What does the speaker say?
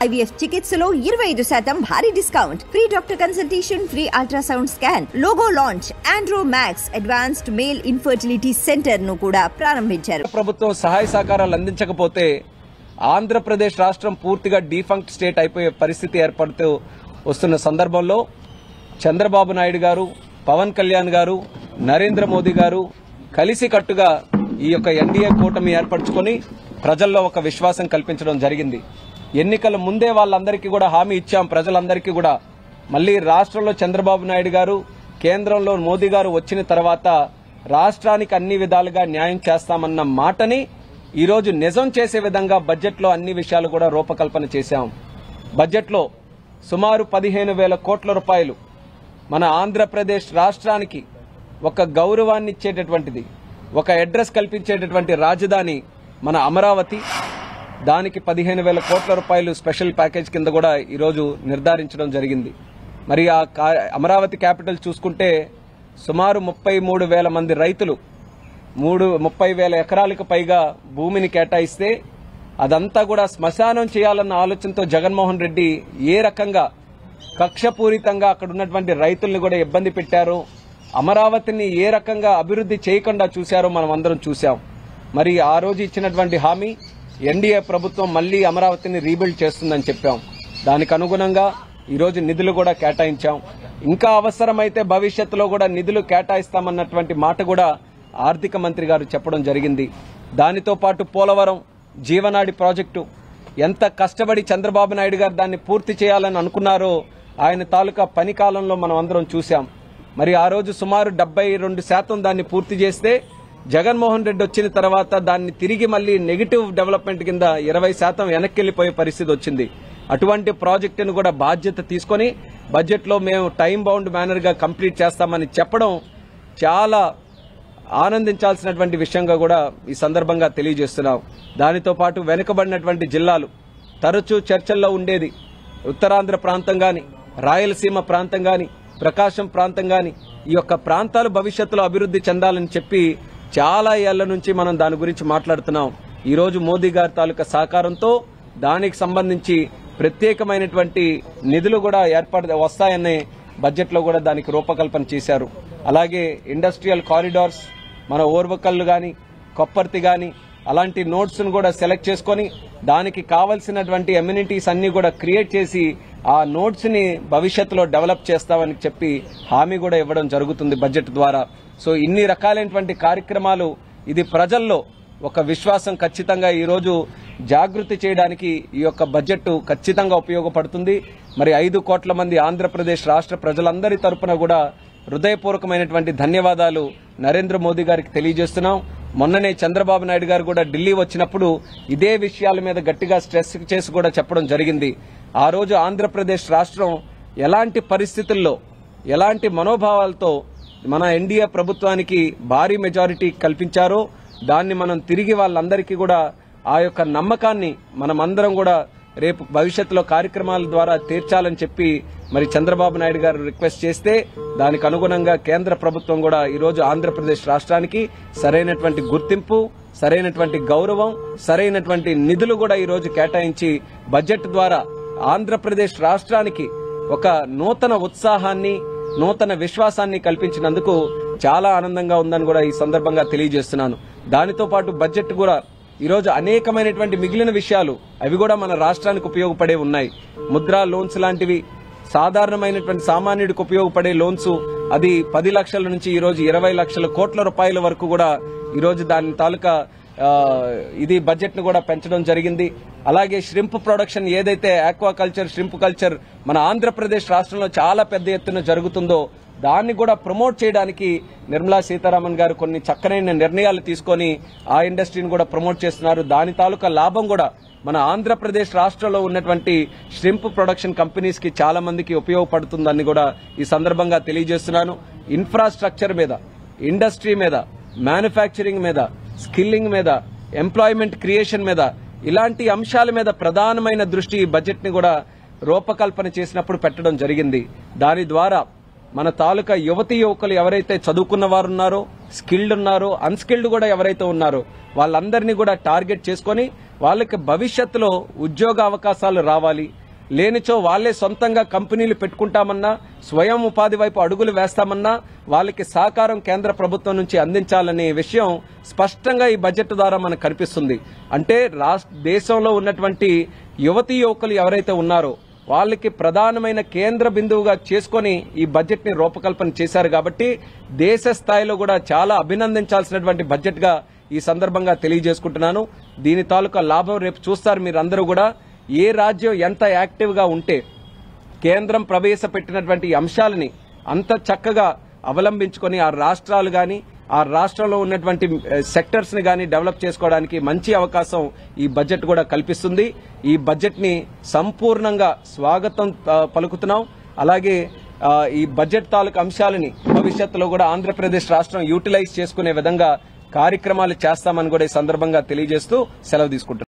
IVF చికిత్సలో 25% భారీ discount, free doctor consultation, free ultrasound scan, logo launch, Andro max advanced male infertility centre ను కూడా ప్రారంభించారు. ప్రభుత్వం సహాయ సహకారాలు అందించకపోతే ఆంధ్రప్రదేశ్ రాష్ట్రం పూర్తిగా డీఫంక్ట్ స్టేట్ అయిపోయే పరిస్థితి ఏర్పడుతూ వస్తున్న సందర్భంలో చంద్రబాబు నాయుడు గారు, పవన్ కళ్యాణ్ గారు, నరేంద్ర మోదీ గారు కలిసికట్టుగా ఈ యొక్క ఎన్డీఏ కూటమి ఏర్పరచుకొని ప్రజల్లో ఒక విశ్వాసం కల్పించడం జరిగింది. ఎన్నికల ముందే వాళ్ళందరికీ కూడా హామీ ఇచ్చాం. ప్రజలందరికీ కూడా మళ్లీ రాష్ట్రంలో చంద్రబాబు నాయుడు గారు, కేంద్రంలో మోదీ గారు వచ్చిన తర్వాత రాష్ట్రానికి అన్ని విధాలుగా న్యాయం చేస్తామన్న మాటని ఈరోజు నిజం చేసే విధంగా బడ్జెట్లో అన్ని విషయాలు కూడా రూపకల్పన చేశాం. బడ్జెట్లో సుమారు 15,000 కోట్ల రూపాయలు మన ఆంధ్రప్రదేశ్ రాష్ట్రానికి ఒక గౌరవాన్ని ఇచ్చేటటువంటిది, ఒక అడ్రస్ కల్పించేటటువంటి రాజధాని మన అమరావతి. దానికి 15,000 కోట్ల రూపాయలు స్పెషల్ ప్యాకేజ్ కింద కూడా ఈరోజు నిర్ధారించడం జరిగింది. మరి ఆ అమరావతి క్యాపిటల్ చూసుకుంటే సుమారు 33,000 మంది రైతులు 30,000 ఎకరాలకు పైగా భూమిని కేటాయిస్తే అదంతా కూడా శ్మశానం చేయాలన్న ఆలోచనతో జగన్మోహన్ రెడ్డి ఏ రకంగా కక్షపూరితంగా అక్కడ ఉన్నటువంటి రైతుల్ని కూడా ఇబ్బంది పెట్టారో, అమరావతిని ఏ రకంగా అభివృద్ధి చేయకుండా చూశారో మనం అందరం చూశాం. మరి ఆ రోజు ఇచ్చినటువంటి హామీ ఎన్డీఏ ప్రభుత్వం మళ్లీ అమరావతిని రీబిల్డ్ చేస్తుందని చెప్పాం. దానికి అనుగుణంగా ఈరోజు నిధులు కూడా కేటాయించాం. ఇంకా అవసరమైతే భవిష్యత్తులో కూడా నిధులు కేటాయిస్తామన్నటువంటి మాట కూడా ఆర్థిక మంత్రి గారు చెప్పడం జరిగింది. దానితో పాటు పోలవరం జీవనాడి ప్రాజెక్టు ఎంత కష్టపడి చంద్రబాబు నాయుడు గారు దాన్ని పూర్తి చేయాలని అనుకున్నారో ఆయన తాలూకా పని కాలంలో మనం అందరం చూశాం. మరి ఆ రోజు సుమారు 72% దాన్ని పూర్తి చేస్తే జగన్మోహన్ రెడ్డి వచ్చిన తర్వాత దాన్ని తిరిగి మళ్లీ నెగిటివ్ డెవలప్మెంట్ కింద 20% వెనక్కి వెళ్లిపోయే పరిస్థితి వచ్చింది. అటువంటి ప్రాజెక్టును కూడా బాధ్యత తీసుకుని బడ్జెట్లో మేము టైం బౌండ్ మేనర్ గా కంప్లీట్ చేస్తామని చెప్పడం చాలా ఆనందించాల్సినటువంటి విషయంగా కూడా ఈ సందర్భంగా తెలియజేస్తున్నాం. దానితో పాటు వెనుకబడినటువంటి జిల్లాలు తరచూ చర్చల్లో ఉండేది. ఉత్తరాంధ్ర ప్రాంతం గాని, రాయలసీమ ప్రాంతం గాని, ప్రకాశం ప్రాంతం గాని ఈ యొక్క ప్రాంతాలు భవిష్యత్తులో అభివృద్ధి చెందాలని చెప్పి చాలా ఏళ్ల నుంచి మనం దాని గురించి మాట్లాడుతున్నాం. ఈ రోజు మోదీ గారి తాలూకా సహకారంతో దానికి సంబంధించి ప్రత్యేకమైనటువంటి నిధులు కూడా వస్తాయనే బడ్జెట్లో కూడా దానికి రూపకల్పన చేశారు. అలాగే ఇండస్ట్రియల్ కారిడార్స్, మన ఓర్వకల్లు గాని, కొప్పర్తి గాని అలాంటి నోట్స్ ను కూడా సెలెక్ట్ చేసుకుని దానికి కావలసినటువంటి ఎమ్యూనిటీస్ అన్ని కూడా క్రియేట్ చేసి ఆ నోట్స్ ని భవిష్యత్తులో డెవలప్ చేస్తామని చెప్పి హామీ కూడా ఇవ్వడం జరుగుతుంది బడ్జెట్ ద్వారా. సో ఇన్ని రకాలైనటువంటి కార్యక్రమాలు ఇది ప్రజల్లో ఒక విశ్వాసం ఖచ్చితంగా ఈ రోజు జాగృతి చేయడానికి ఈ యొక్క బడ్జెట్ ఖచ్చితంగా ఉపయోగపడుతుంది. మరి 5 కోట్ల మంది ఆంధ్రప్రదేశ్ రాష్ట్ర ప్రజలందరి తరపున కూడా హృదయపూర్వకమైనటువంటి ధన్యవాదాలు నరేంద్ర మోదీ గారికి తెలియజేస్తున్నాం. మొన్ననే చంద్రబాబు నాయుడు గారు కూడా ఢిల్లీ వచ్చినప్పుడు ఇదే విషయాల మీద గట్టిగా స్ట్రెస్ చేసి కూడా చెప్పడం జరిగింది. ఆ రోజు ఆంధ్రప్రదేశ్ రాష్ట్రం ఎలాంటి పరిస్థితుల్లో, ఎలాంటి మనోభావాలతో మన ఎన్డీఏ ప్రభుత్వానికి భారీ మెజారిటీ కల్పించారో దాన్ని మనం తిరిగి వాళ్ళందరికీ కూడా ఆ యొక్క నమ్మకాన్ని మనమందరం కూడా రేపు భవిష్యత్తులో కార్యక్రమాల ద్వారా తీర్చాలని చెప్పి మరి చంద్రబాబు నాయుడు గారు రిక్వెస్ట్ చేస్తే దానికి అనుగుణంగా కేంద్ర ప్రభుత్వం కూడా ఈరోజు ఆంధ్రప్రదేశ్ రాష్ట్రానికి సరైనటువంటి గుర్తింపు, సరైనటువంటి గౌరవం, సరైనటువంటి నిధులు కూడా ఈరోజు కేటాయించి బడ్జెట్ ద్వారా ఆంధ్రప్రదేశ్ రాష్ట్రానికి ఒక నూతన ఉత్సాహాన్ని, నూతన విశ్వాసాన్ని కల్పించినందుకు చాలా ఆనందంగా ఉందని కూడా ఈ సందర్భంగా తెలియజేస్తున్నాను. దానితో పాటు బడ్జెట్ కూడా ఈరోజు అనేకమైనటువంటి మిగిలిన విషయాలు అవి కూడా మన రాష్ట్రానికి ఉపయోగపడే ఉన్నాయి. ముద్రా లోన్స్ లాంటివి, సాధారణమైనటువంటి సామాన్యుడికి ఉపయోగపడే లోన్స్ అది 10 లక్షల నుంచి ఈరోజు 20 లక్షల కోట్ల రూపాయల వరకు కూడా ఈరోజు దాని తాలూకా ఇది బడ్జెట్ ను కూడా పెంచడం జరిగింది. అలాగే ష్రింప్ ప్రొడక్షన్ ఏదైతే ఆక్వాకల్చర్, ష్రింప్ కల్చర్ మన ఆంధ్రప్రదేశ్ రాష్ట్రంలో చాలా పెద్ద ఎత్తున జరుగుతుందో దాన్ని కూడా ప్రమోట్ చేయడానికి నిర్మలా సీతారామన్ గారు కొన్ని చక్కనైన నిర్ణయాలు తీసుకొని ఆ ఇండస్ట్రీని కూడా ప్రమోట్ చేస్తున్నారు. దాని తాలూకా లాభం కూడా మన ఆంధ్రప్రదేశ్ రాష్ట్రంలో ఉన్నటువంటి ష్రింప్ ప్రొడక్షన్ కంపెనీస్ కి చాలా మందికి ఉపయోగపడుతుందని కూడా ఈ సందర్భంగా తెలియజేస్తున్నాను. ఇన్ఫ్రాస్ట్రక్చర్ మీద, ఇండస్ట్రీ మీద, మ్యానుఫ్యాక్చరింగ్ మీద, స్కిల్లింగ్ మీద, ఎంప్లాయ్మెంట్ క్రియేషన్ మీద ఇలాంటి అంశాల మీద ప్రధానమైన దృష్టి ఈ బడ్జెట్ ని కూడా రూపకల్పన చేసినప్పుడు పెట్టడం జరిగింది. దాని ద్వారా మన తాలూకా యువతీ యువకులు ఎవరైతే చదువుకున్న వారు ఉన్నారో, స్కిల్డ్ ఉన్నారో, అన్స్కిల్డ్ కూడా ఎవరైతే ఉన్నారో వాళ్ళందరినీ కూడా టార్గెట్ చేసుకుని వాళ్ళకి భవిష్యత్తులో ఉద్యోగ అవకాశాలు రావాలి, లేనిచో వాళ్లే సొంతంగా కంపెనీలు పెట్టుకుంటామన్నా, స్వయం ఉపాధి వైపు అడుగులు వేస్తామన్నా వాళ్ళకి సహకారం కేంద్ర ప్రభుత్వం నుంచి అందించాలనే విషయం స్పష్టంగా ఈ బడ్జెట్ ద్వారా మనకు కనిపిస్తుంది. అంటే దేశంలో ఉన్నటువంటి యువతీ యువకులు ఎవరైతే ఉన్నారో వాళ్ళకి ప్రధానమైన కేంద్ర బిందువుగా చేసుకుని ఈ బడ్జెట్ ని రూపకల్పన చేశారు. కాబట్టి దేశ స్థాయిలో కూడా చాలా అభినందించాల్సినటువంటి బడ్జెట్ గా ఈ సందర్భంగా తెలియజేసుకుంటున్నాను. దీని తాలూకా లాభం రేపు చూస్తారు మీరందరూ కూడా. ఏ రాజ్యం ఎంత యాక్టివ్ గా ఉంటే కేంద్రం ప్రవేశపెట్టినటువంటి అంశాలని అంత చక్కగా అవలంబించుకొని ఆ రాష్ట్రాలు గాని ఆ రాష్ట్రంలో ఉన్నటువంటి సెక్టర్స్ ని గాని డెవలప్ చేసుకోవడానికి మంచి అవకాశం ఈ బడ్జెట్ కూడా కల్పిస్తుంది. ఈ బడ్జెట్ ని సంపూర్ణంగా స్వాగతం పలుకుతున్నాం. అలాగే ఈ బడ్జెట్ తాలూకు అంశాలని భవిష్యత్తులో కూడా ఆంధ్రప్రదేశ్ రాష్ట్రం యూటిలైజ్ చేసుకునే విధంగా కార్యక్రమాలు చేస్తామని కూడా ఈ సందర్భంగా తెలియజేస్తూ సెలవు తీసుకుంటున్నాం.